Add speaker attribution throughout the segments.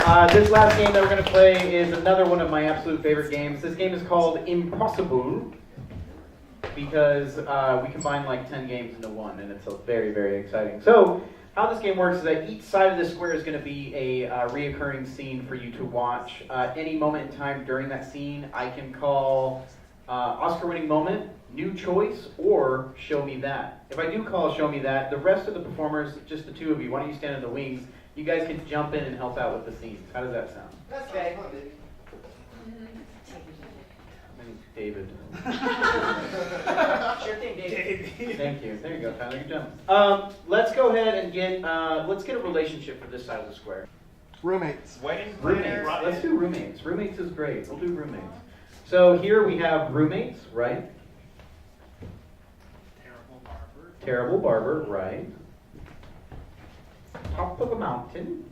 Speaker 1: This last game that we're going to play is another one of my absolute favorite games. This game is called Impossible because we combine like 10 games into one, and it's very, very exciting. So how this game works is that each side of the square is going to be a reoccurring scene for you to watch. Any moment in time during that scene, I can call Oscar-winning moment, new choice, or show me that. If I do call show me that, the rest of the performers, just the two of you, why don't you stand in the wings? You guys can jump in and help out with the scenes. How does that sound?
Speaker 2: That's okay. Fun, baby.
Speaker 1: David.
Speaker 2: Sure thing, David.
Speaker 1: Thank you. There you go, Tyler. Good job. Let's go ahead and get let's get a relationship for this side of the square.
Speaker 3: Roommates.
Speaker 4: Wedding
Speaker 1: Roommates. Let's do roommates. Roommates is great. We'll do roommates. So here we have roommates, right?
Speaker 4: Terrible barber.
Speaker 1: Terrible barber, right? Top of a mountain.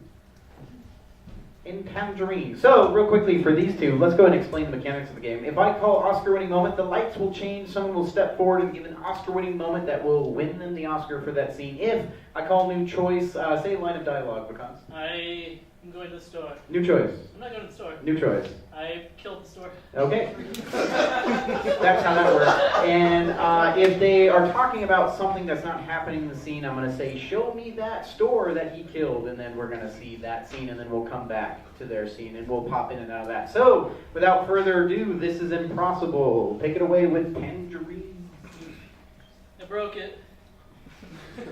Speaker 1: In Tangerine. So, real quickly for these two, let's go ahead and explain the mechanics of the game. If I call Oscar-winning moment, the lights will change. Someone will step forward and give an Oscar-winning moment that will win them the Oscar for that scene. If I call new choice, say a line of dialogue, because
Speaker 5: I am going to the store.
Speaker 1: new choice.
Speaker 5: I'm not going to the store.
Speaker 1: New choice.
Speaker 5: I killed the store.
Speaker 1: Okay. That's how that works. And if they are talking about something that's not happening in the scene, I'm going to say, show me that store that he killed, and then we're going to see that scene, and then we'll come back to their scene, and we'll pop in and out of that. So, without further ado, this is Impossible. Take it away with Tangerine.
Speaker 5: I broke it. I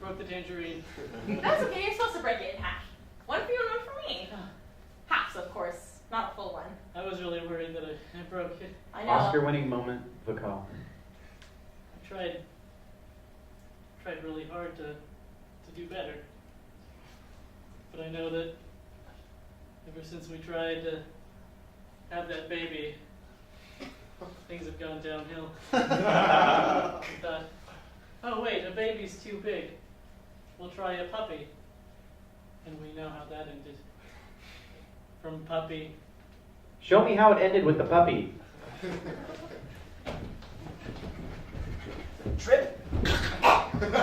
Speaker 5: broke the tangerine.
Speaker 6: That's okay, you're supposed to break it in half. One for you and one for me. Halves, of course, not a full one.
Speaker 5: I was really worried that I broke it.
Speaker 6: I know.
Speaker 1: Oscar-winning moment, Vakal.
Speaker 5: I tried really hard to do better. But I know that ever since we tried to have that baby, things have gone downhill. I thought, oh wait, a baby's too big. We'll try a puppy. And we know how that ended. From puppy.
Speaker 1: Show me how it ended with the puppy.
Speaker 2: Trip.
Speaker 5: Oh God.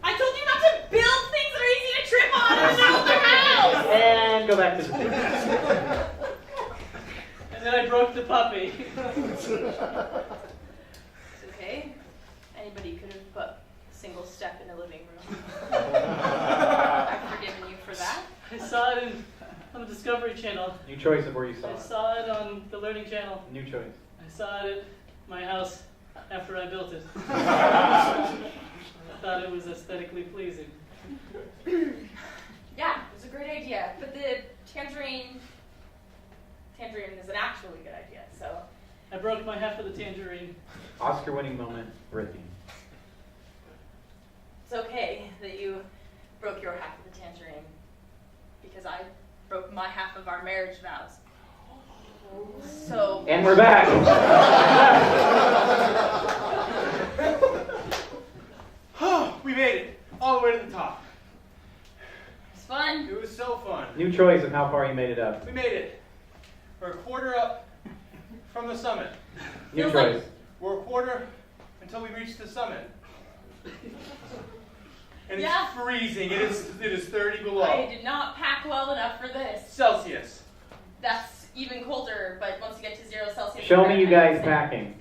Speaker 6: I told you not to build things that are easy to trip on in the middle of the house!
Speaker 1: And go back to the scene.
Speaker 5: And then I broke the puppy.
Speaker 6: It's okay. Anybody could have put a single step in a living room. I've forgiven you for that.
Speaker 5: I saw it on the Discovery Channel.
Speaker 1: New choice of where you saw
Speaker 5: I
Speaker 1: it.
Speaker 5: saw it on the Learning Channel.
Speaker 1: New choice.
Speaker 5: I saw it at my house after I built it. I thought it was aesthetically pleasing.
Speaker 6: Yeah, it was a great idea. But the tangerine is an actually good idea, so.
Speaker 5: I broke my half of the tangerine.
Speaker 1: Oscar-winning moment, Brittany.
Speaker 6: It's okay that you broke your half of the tangerine, because I broke my half of our marriage vows. So.
Speaker 1: And we're back.
Speaker 4: Oh, we made it all the way to the top.
Speaker 6: It's fun.
Speaker 4: It was so fun.
Speaker 1: New choice of how far you made it up.
Speaker 4: We made it. We're a quarter up from the summit.
Speaker 1: New
Speaker 6: Feels
Speaker 1: choice.
Speaker 4: We're a quarter until we reach the summit. And
Speaker 6: Yeah.
Speaker 4: it's freezing. It is 30 below.
Speaker 6: I did not pack well enough for this.
Speaker 4: Celsius.
Speaker 6: That's even colder, but once you get to 0 Celsius.
Speaker 1: Show me you guys
Speaker 6: it's
Speaker 1: packing.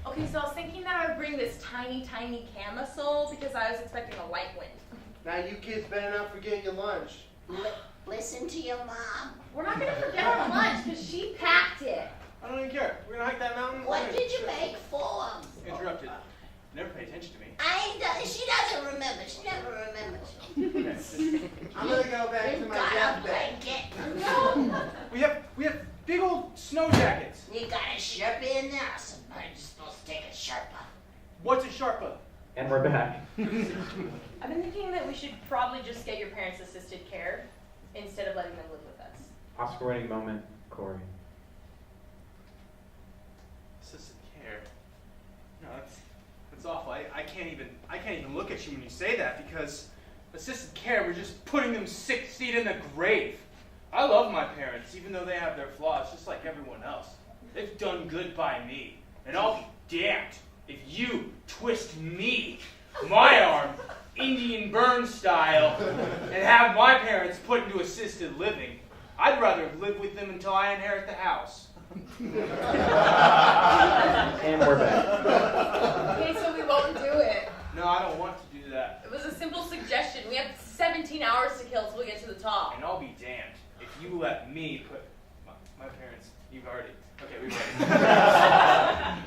Speaker 6: Okay, so I was thinking that I would bring this tiny, tiny camisole because I was expecting a light wind.
Speaker 2: Now you kids better not forget your lunch.
Speaker 7: Listen to your mom.
Speaker 6: We're not going to forget our lunch because she packed it.
Speaker 4: I don't even care. We're gonna hike that mountain.
Speaker 7: What did you make for him?
Speaker 4: Interrupted. Never pay attention to me.
Speaker 7: She doesn't remember. She never remembers.
Speaker 2: I'm gonna go back to
Speaker 7: You
Speaker 2: my
Speaker 7: got a
Speaker 2: death bed.
Speaker 7: blanket.
Speaker 4: We have big old snow jackets.
Speaker 7: You got a Sherpa in there. Somebody's supposed to take a Sherpa.
Speaker 4: What's a Sharpa?
Speaker 1: And we're back.
Speaker 6: I've been thinking that we should probably just get your parents assisted care instead of letting them live with us.
Speaker 1: Oscar-winning moment, Corey.
Speaker 4: Assisted care. No, that's awful. I can't even look at you when you say that because assisted care, we're just putting them 6 feet in the grave. I love my parents, even though they have their flaws, just like everyone else. They've done good by me, and I'll be damned if you twist me my arm, Indian burn style, and have my parents put into assisted living. I'd rather live with them until I inherit the house.
Speaker 1: And we're back.
Speaker 3: Okay, so we won't do it.
Speaker 4: No, I don't want to do that.
Speaker 3: It was a simple suggestion. We have 17 hours to kill till we get to the top.
Speaker 4: And I'll be damned if you let me put my parents. You've already. Okay, we've already.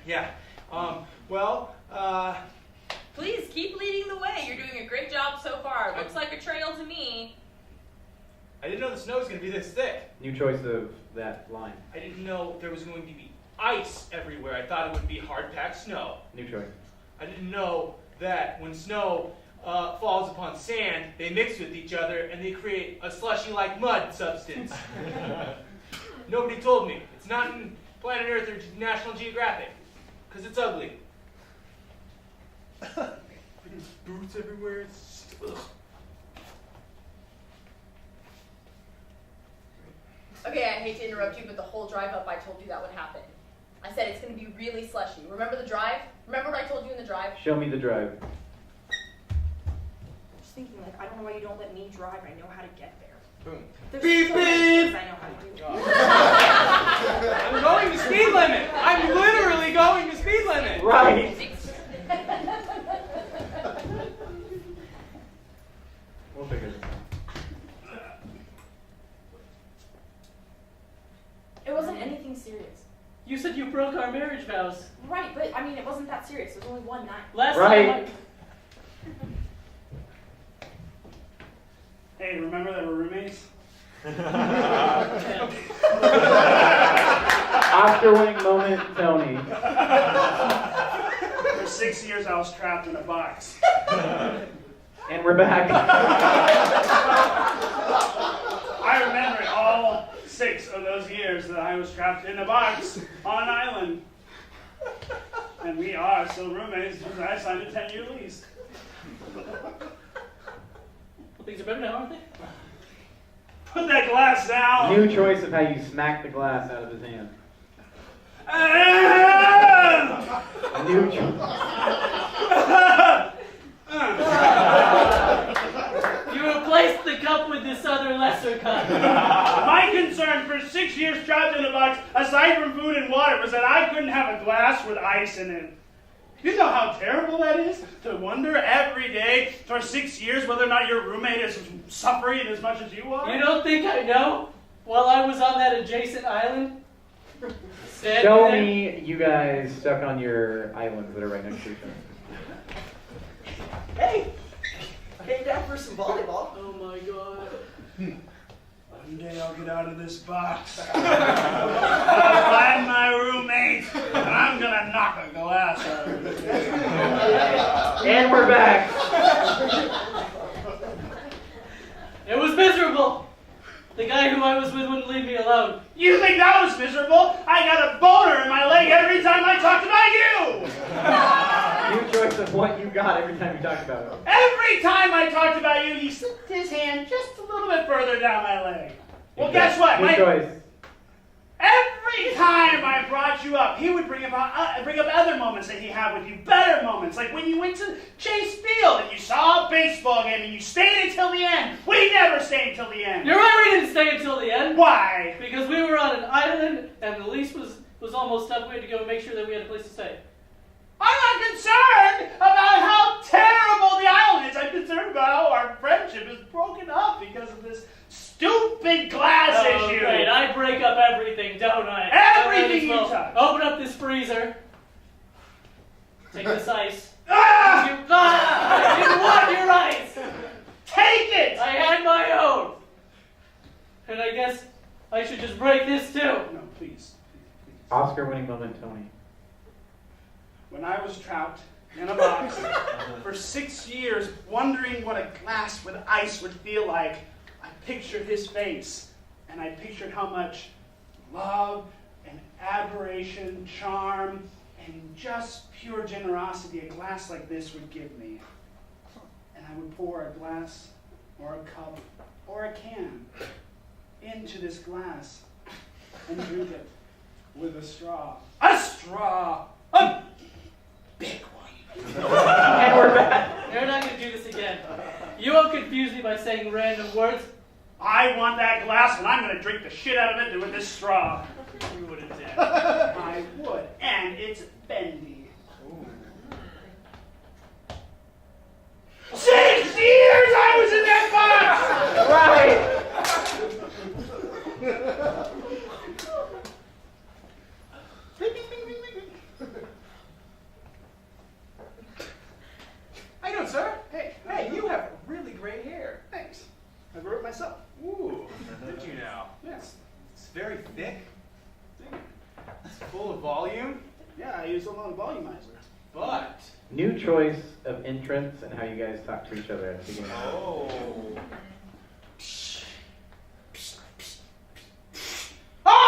Speaker 4: Yeah. Well.
Speaker 3: Please keep leading the way. You're doing a great job so far. Looks like a trail to me.
Speaker 4: I didn't know the snow was going to be this thick.
Speaker 1: New choice of that line.
Speaker 4: I didn't know there was going to be ice everywhere. I thought it would be hard-packed snow.
Speaker 1: New choice.
Speaker 4: I didn't know that when snow falls upon sand, they mix with each other and they create a slushy-like mud substance. Nobody told me. It's not in Planet Earth or National Geographic, because it's ugly. Boots everywhere. It's just, ugh.
Speaker 3: Okay, I hate to interrupt you, but the whole drive up, I told you that would happen. I said it's going to be really slushy. Remember the drive? Remember what I told you in the drive?
Speaker 1: Show me the drive.
Speaker 8: I'm just thinking, like, I don't know why you don't let me drive. I know how to get there.
Speaker 4: Boom.
Speaker 8: There's
Speaker 4: Beep,
Speaker 8: so many
Speaker 4: beep.
Speaker 8: things I know how to do.
Speaker 4: I'm going the speed limit. I'm literally going the speed limit.
Speaker 1: Right. We'll figure this out.
Speaker 8: It wasn't anything serious.
Speaker 5: You said you broke our marriage vows.
Speaker 8: Right, but I mean, it wasn't that serious. It was only one night.
Speaker 5: Last
Speaker 1: Right.
Speaker 5: time
Speaker 9: Hey, remember that we're roommates?
Speaker 1: Oscar-winning moment, Tony.
Speaker 9: For 6 years, I was trapped in a box.
Speaker 1: And we're back.
Speaker 9: I remember all 6 of those years that I was trapped in a box on an island. And we are still roommates because I signed a 10-year lease.
Speaker 5: things are better now, aren't they?
Speaker 9: Put that glass down.
Speaker 1: New choice of how you smack the glass out of his hand. New choice.
Speaker 5: You replaced the cup with this other lesser cup.
Speaker 9: My concern for 6 years trapped in a box, aside from food and water, was that I couldn't have a glass with ice in it. You know how terrible that is? To wonder every day for 6 years whether or not your roommate is suffering as much as you are?
Speaker 5: You don't think I know? While I was on that adjacent island? Standing
Speaker 1: Show
Speaker 5: there?
Speaker 1: me you guys stuck on your islands that are right next to each other.
Speaker 2: Hey, I came down for some volleyball.
Speaker 5: Oh my god.
Speaker 9: One day I'll get out of this box. I'll find my roommate, and I'm gonna knock a glass out of his face.
Speaker 1: And we're back.
Speaker 5: It was miserable. The guy who I was with wouldn't leave me alone.
Speaker 9: You think that was miserable? I got a boner in my leg every time I talked about you!
Speaker 1: New choice of what you got every time you talked about it.
Speaker 9: Every time I talked about you, he slipped his hand just a little bit further down my leg. Well, guess what?
Speaker 1: New choice.
Speaker 9: Every time I brought you up, he would bring up other moments that he had with you, better moments, like when you went to Chase Field and you saw a baseball game and you stayed until the end. We never stayed until the end.
Speaker 5: You're right, we didn't stay until the end.
Speaker 9: Why?
Speaker 5: Because we were on an island and the lease was almost up. We had to go make sure that we had a place to stay.
Speaker 9: I'm not concerned about how terrible the island is. I'm concerned about how our friendship is broken up because of this stupid glass issue.
Speaker 5: Great. I break up everything, don't I?
Speaker 9: Everything
Speaker 5: Might as
Speaker 9: you touch.
Speaker 5: Open up this freezer. Take this ice.
Speaker 9: Ah!
Speaker 5: I didn't want your ice.
Speaker 9: Take it!
Speaker 5: I had my own. And I guess I should just break this too.
Speaker 9: No, please.
Speaker 1: Oscar-winning moment, Tony.
Speaker 9: When I was trapped in a box for 6 years, wondering what a glass with ice would feel like, I pictured his face, and I pictured how much love and admiration, charm, and just pure generosity a glass like this would give me. And I would pour a glass, or a cup, or a can into this glass and drink it with a straw. A straw! A big one.
Speaker 1: And
Speaker 5: man. You won't confuse me by saying random words.
Speaker 9: I want that glass, and I'm going to drink the shit out of it with this straw.
Speaker 5: You wouldn't dare.
Speaker 9: I would, and it's bendy. 6 years I was in that box!
Speaker 4: How you doing, sir? Hey, you have really great hair.
Speaker 9: Thanks. I grew it myself.
Speaker 4: Ooh, did you now?
Speaker 9: Yes.
Speaker 4: It's very thick. It's full of volume,
Speaker 9: Yeah, I use a lot of volumizer.
Speaker 4: but
Speaker 1: New choice of entrance and how you guys talk to each other at the beginning.
Speaker 4: oh,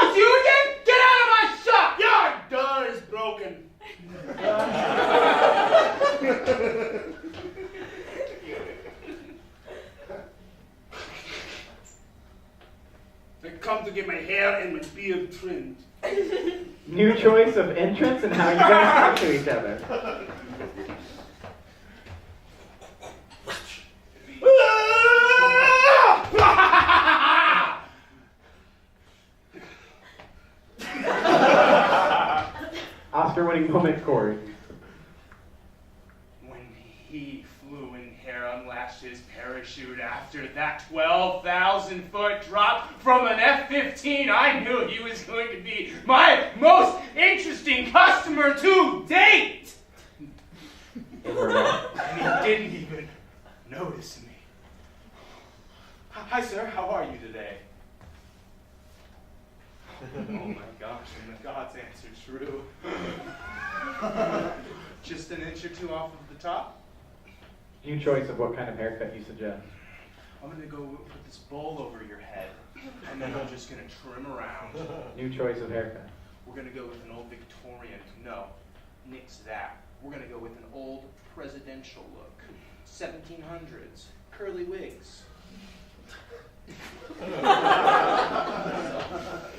Speaker 4: it's you again? Get out of my shop!
Speaker 9: Your door is broken. I come to get my hair and my beard trimmed.
Speaker 1: New choice of entrance and how you guys talk to each other. Oscar-winning moment, Corey.
Speaker 4: When he flew in here, unlatched his parachute after that 12,000-foot drop from an F-15, I knew he was going to be my most interesting customer to date. And he didn't even notice me. Hi, sir. How are you today? Oh my gosh, and the gods answered true. Just an inch or two off of the top.
Speaker 1: New choice of what kind of haircut you suggest.
Speaker 4: I'm gonna go put this bowl over your head, and then I'm just gonna trim around.
Speaker 1: New choice of haircut.
Speaker 4: We're gonna go with an old Victorian. No, nix that. We're gonna go with an old presidential look. 1700s, curly wigs.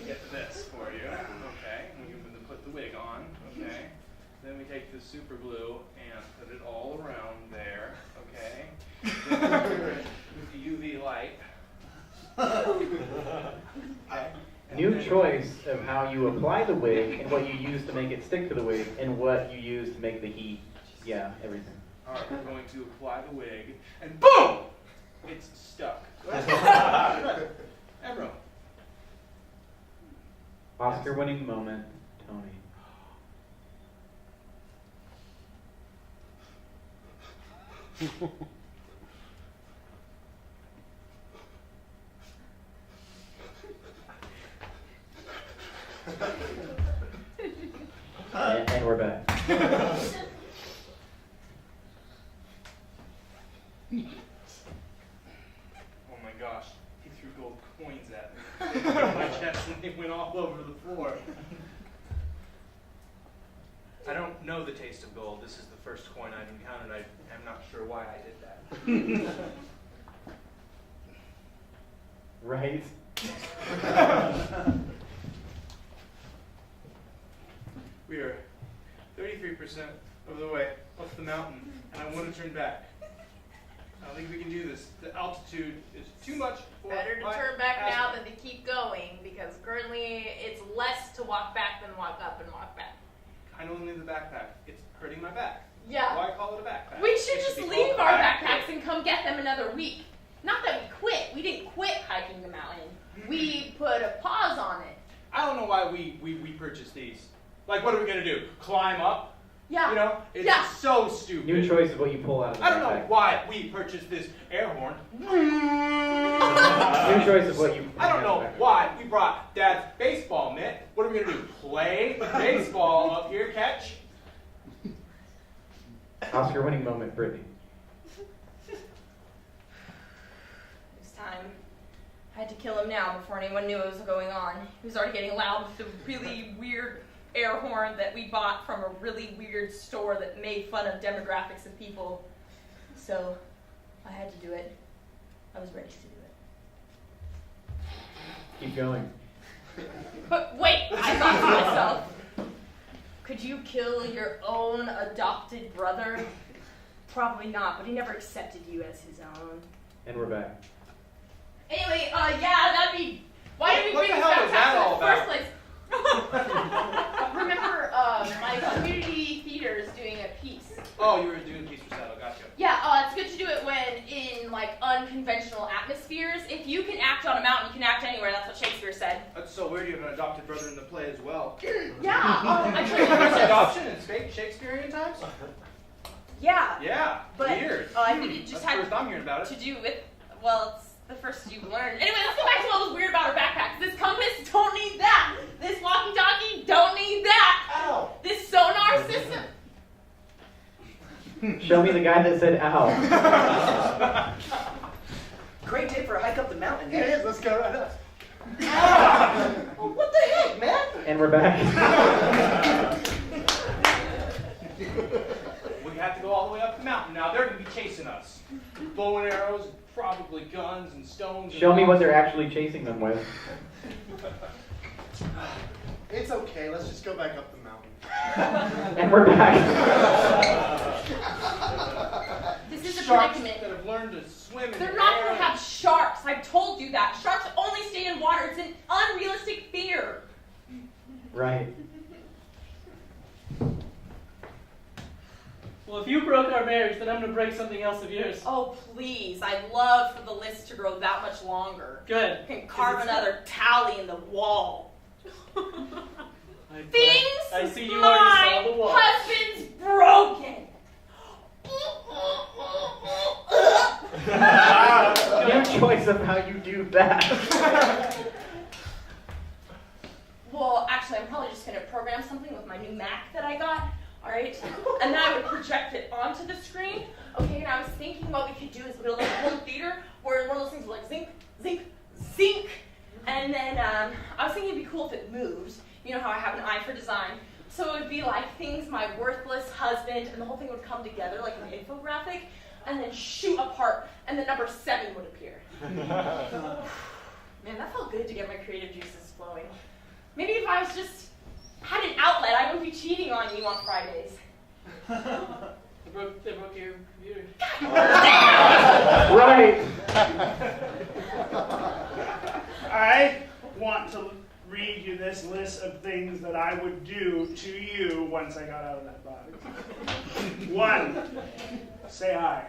Speaker 4: Get this for you. Okay, we can put the wig on. Okay, then we take the super glue and put it all around there. Okay, then we cover it with the UV light.
Speaker 1: New choice of how you apply the wig and what you use to make it stick to the wig and what you use to make the heat. Yeah, everything.
Speaker 4: All right, we're going to apply the wig, and boom! It's stuck. Everyone.
Speaker 1: Oscar-winning moment, Tony. And we're back.
Speaker 4: Oh my gosh, he threw gold coins at me. They hit my chest and they went all over the floor. I don't know the taste of gold. This is the first coin I've encountered. I am not sure why I did that.
Speaker 1: Right?
Speaker 4: We are 33% of the way up the mountain, and I want to turn back. I don't think we can do this. The altitude is too much for
Speaker 3: Better to
Speaker 4: my
Speaker 3: turn back now
Speaker 4: asthma.
Speaker 3: than to keep going, because currently it's less to walk back than walk up and walk back.
Speaker 4: I don't need the backpack. It's hurting my back.
Speaker 3: Yeah.
Speaker 4: Why call it a backpack?
Speaker 3: We should
Speaker 4: It
Speaker 3: just
Speaker 4: be
Speaker 3: leave
Speaker 4: called
Speaker 3: our
Speaker 4: a backpack.
Speaker 3: backpacks and come get them another week. Not that we quit. We didn't quit hiking the mountain. We put a pause on it.
Speaker 4: I don't know why we purchased these. Like, what are we going to do? Climb up?
Speaker 3: Yeah.
Speaker 4: You know? It's
Speaker 3: Yeah.
Speaker 4: so stupid.
Speaker 1: New choice of what you pull out of the
Speaker 4: I don't know
Speaker 1: backpack.
Speaker 4: why we purchased this air horn.
Speaker 1: New choice of what you
Speaker 4: I don't know why we brought Dad's baseball mitt. What are we going to do? Play baseball up here, catch?
Speaker 1: Oscar-winning moment, Brittany.
Speaker 6: It's time. I had to kill him now before anyone knew what was going on. He was already getting loud with the really weird air horn that we bought from a really weird store that made fun of demographics of people. So I had to do it. I was ready to do it.
Speaker 1: Keep going.
Speaker 6: But wait, I thought to myself, could you kill your own adopted brother? Probably not, but he never accepted you as his own.
Speaker 1: And we're back.
Speaker 3: Anyway, yeah, that'd be. Why did we
Speaker 4: What
Speaker 3: bring
Speaker 4: the
Speaker 3: this
Speaker 4: hell was
Speaker 3: backpack
Speaker 4: that all
Speaker 3: in the first
Speaker 4: about?
Speaker 3: place? Remember, my community theater is doing a piece.
Speaker 4: Oh, you were doing a piece for Saddle, gotcha.
Speaker 3: Yeah, it's good to do it when in like unconventional atmospheres. If you can act on a mountain, you can act anywhere. That's what Shakespeare said.
Speaker 4: That's so weird you have an adopted brother in the play as well.
Speaker 3: Yeah, actually,
Speaker 4: There's adoption in Shakespearean times?
Speaker 6: Yeah,
Speaker 4: Yeah,
Speaker 6: but
Speaker 4: weird.
Speaker 6: I think it just
Speaker 4: That's
Speaker 6: had
Speaker 4: the first I'm hearing about
Speaker 6: to
Speaker 4: it.
Speaker 6: do with, well, it's the first you've learned. Anyway, let's go back to what was weird about our backpacks. This compass, don't need that. This walkie-talkie, don't need that.
Speaker 2: Ow!
Speaker 6: This sonar system.
Speaker 1: Show me the guy that said ow.
Speaker 2: Great day for a hike up the mountain.
Speaker 10: It is. Let's go right up.
Speaker 2: Oh, what the heck, man?
Speaker 1: And we're back.
Speaker 4: We have to go all the way up the mountain. Now they're going to be chasing us. Bow and arrows, probably guns and stones.
Speaker 1: Show me what they're actually chasing them with.
Speaker 10: It's okay. Let's just go back up the mountain.
Speaker 1: And we're back.
Speaker 6: This is a
Speaker 4: Sharks
Speaker 6: predicament.
Speaker 4: that have learned to swim in
Speaker 6: They're
Speaker 4: the
Speaker 6: not
Speaker 4: air.
Speaker 6: going to have sharks. I've told you that. Sharks only stay in water. It's an unrealistic fear.
Speaker 1: Right.
Speaker 5: Well, if you broke our marriage, then I'm going to break something else of yours.
Speaker 6: Oh, please. I'd love for the list to grow that much longer.
Speaker 5: Good.
Speaker 6: I can carve another tally in the wall. Things
Speaker 5: I see you
Speaker 6: my
Speaker 5: already saw the wall.
Speaker 6: husband's broken.
Speaker 1: Your choice of how you do that.
Speaker 6: Well, actually, I'm probably just going to program something with my new Mac that I got. All right? And then I would project it onto the screen. Okay, and I was thinking what we could do is build like a home theater where one of those things were like zinc, zinc, zinc. And then I was thinking it'd be cool if it moved. You know how I have an eye for design. So it would be like things my worthless husband, and the whole thing would come together like an infographic, and then shoot apart, and the number 7 would appear. Man, that felt good to get my creative juices flowing. Maybe if I was just had an outlet, I wouldn't be cheating on you on Fridays.
Speaker 5: They broke your computer.
Speaker 1: Right.
Speaker 9: I want to read you this list of things that I would do to you once I got out of that box. 1, say hi.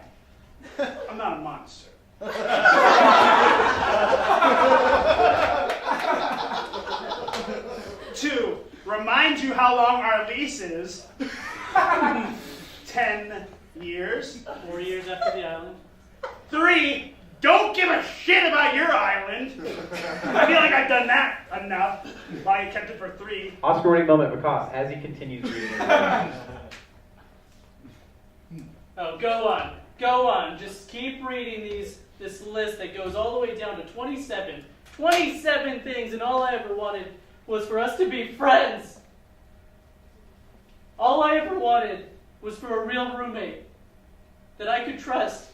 Speaker 9: I'm not a monster. 2, remind you how long our lease is. 10 years.
Speaker 5: 4 years after the island.
Speaker 9: 3, don't give a shit about your island. I feel like I've done that enough. Why you kept it for 3.
Speaker 1: Oscar winning moment because as he continues reading.
Speaker 5: Oh, go on. Go on. Just keep reading this list that goes all the way down to 27. 27 things, and all I ever wanted was for us to be friends. All I ever wanted was for a real roommate that I could trust,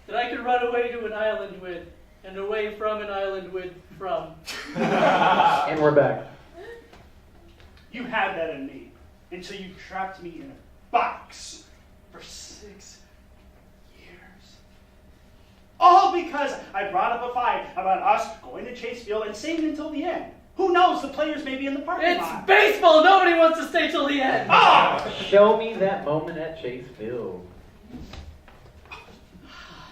Speaker 5: that I could run away to an island with, and away from an island with from.
Speaker 1: And we're back.
Speaker 9: You had that in me until you trapped me in a box for 6 years. All because I brought up a fight about us going to Chase Field and staying until the end. Who knows? The players may be in the parking lot.
Speaker 5: It's baseball! Nobody wants to stay till the end!
Speaker 9: Ah!
Speaker 1: Show me that moment at Chase Field.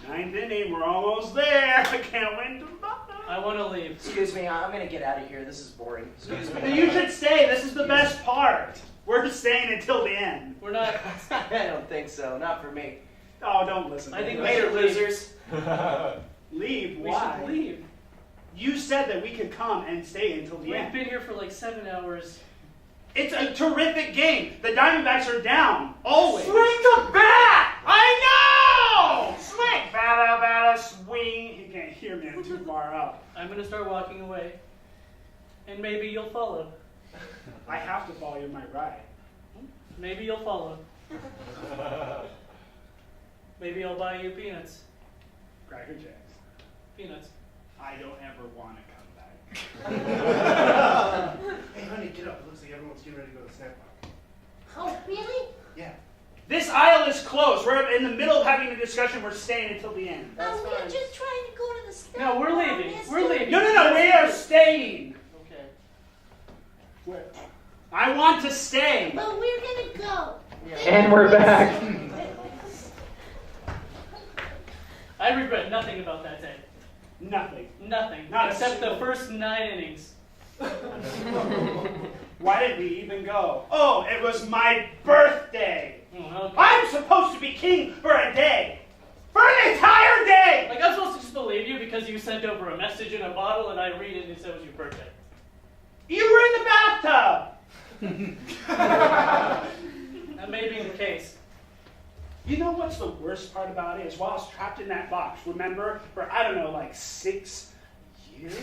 Speaker 9: 9th inning, we're almost there. I can't win tomorrow.
Speaker 5: I want to leave.
Speaker 2: Excuse me, I'm gonna get out of here. This is boring. Excuse me.
Speaker 9: You should stay. This is the best part. We're staying until the end.
Speaker 5: We're not.
Speaker 2: I don't think so. Not for me.
Speaker 9: Oh, don't listen.
Speaker 5: I think
Speaker 9: to
Speaker 5: we
Speaker 9: me.
Speaker 2: Later,
Speaker 5: should leave.
Speaker 2: losers.
Speaker 9: Leave?
Speaker 5: We
Speaker 9: Why?
Speaker 5: should leave.
Speaker 9: You said that we could come and stay until the
Speaker 5: We've
Speaker 9: end.
Speaker 5: been here for like 7 hours.
Speaker 9: It's a terrific game. The Diamondbacks are down. Always.
Speaker 2: Swing the bat!
Speaker 9: I know! Swing! Bada, bada, swing. You can't hear me. I'm too far up.
Speaker 5: I'm going to start walking away. And maybe you'll follow.
Speaker 9: I have to follow you in my ride.
Speaker 5: Maybe you'll follow. Maybe I'll buy you peanuts.
Speaker 9: Cracker Jacks.
Speaker 5: Peanuts.
Speaker 9: I don't ever want to come back.
Speaker 10: Hey, honey, get up. It looks like everyone's getting ready to go to the snack bar.
Speaker 7: Oh, really?
Speaker 10: Yeah.
Speaker 9: This aisle is closed. We're in the middle of having a discussion. We're staying until the end.
Speaker 7: Oh, we're just trying to go to the store.
Speaker 5: No, we're leaving. We're leaving.
Speaker 9: No, we are staying.
Speaker 5: Okay.
Speaker 9: I want to stay.
Speaker 7: But we're gonna go.
Speaker 1: And we're back.
Speaker 5: I regret nothing about that day.
Speaker 9: Nothing.
Speaker 5: Nothing.
Speaker 9: Not a
Speaker 5: except the
Speaker 9: single-
Speaker 5: first 9 innings.
Speaker 9: Why did we even go? Oh, it was my birthday.
Speaker 5: Okay.
Speaker 9: I'm supposed to be king for a day. For an entire day!
Speaker 5: Like, I'm supposed to just believe you because you sent over a message in a bottle and I read it and it said it was your birthday.
Speaker 9: You were in the bathtub!
Speaker 5: That may be the case.
Speaker 9: You know what's the worst part about it is while I was trapped in that box, remember, for I don't know, like 6 years?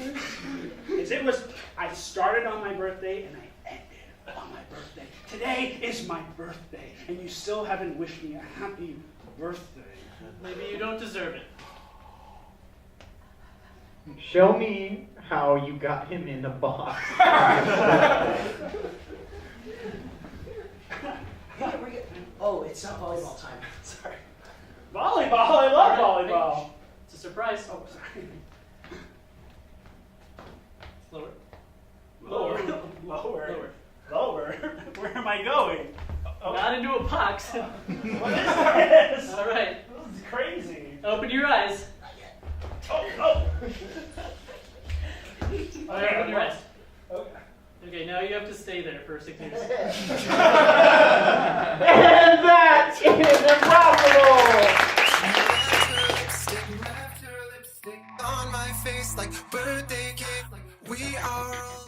Speaker 9: I started on my birthday and I ended on my birthday. Today is my birthday and you still haven't wished me a happy birthday.
Speaker 5: Maybe you don't deserve it.
Speaker 1: Show me how you got him in a box.
Speaker 2: Oh, it's not volleyball time. Sorry.
Speaker 9: Volleyball, I love volleyball.
Speaker 5: It's a surprise.
Speaker 9: Oh, sorry.
Speaker 5: Lower.
Speaker 9: Lower. Lower. Where am I going? Oh.
Speaker 5: Not into a box.
Speaker 9: What is this?
Speaker 5: All right.
Speaker 9: This is crazy.
Speaker 5: Open your eyes.
Speaker 9: Oh.
Speaker 5: All right, open your eyes.
Speaker 9: Okay.
Speaker 5: Okay, now you have to stay there for 6 years.
Speaker 1: And that is impossible!
Speaker 11: On my face like birthday cake. We are all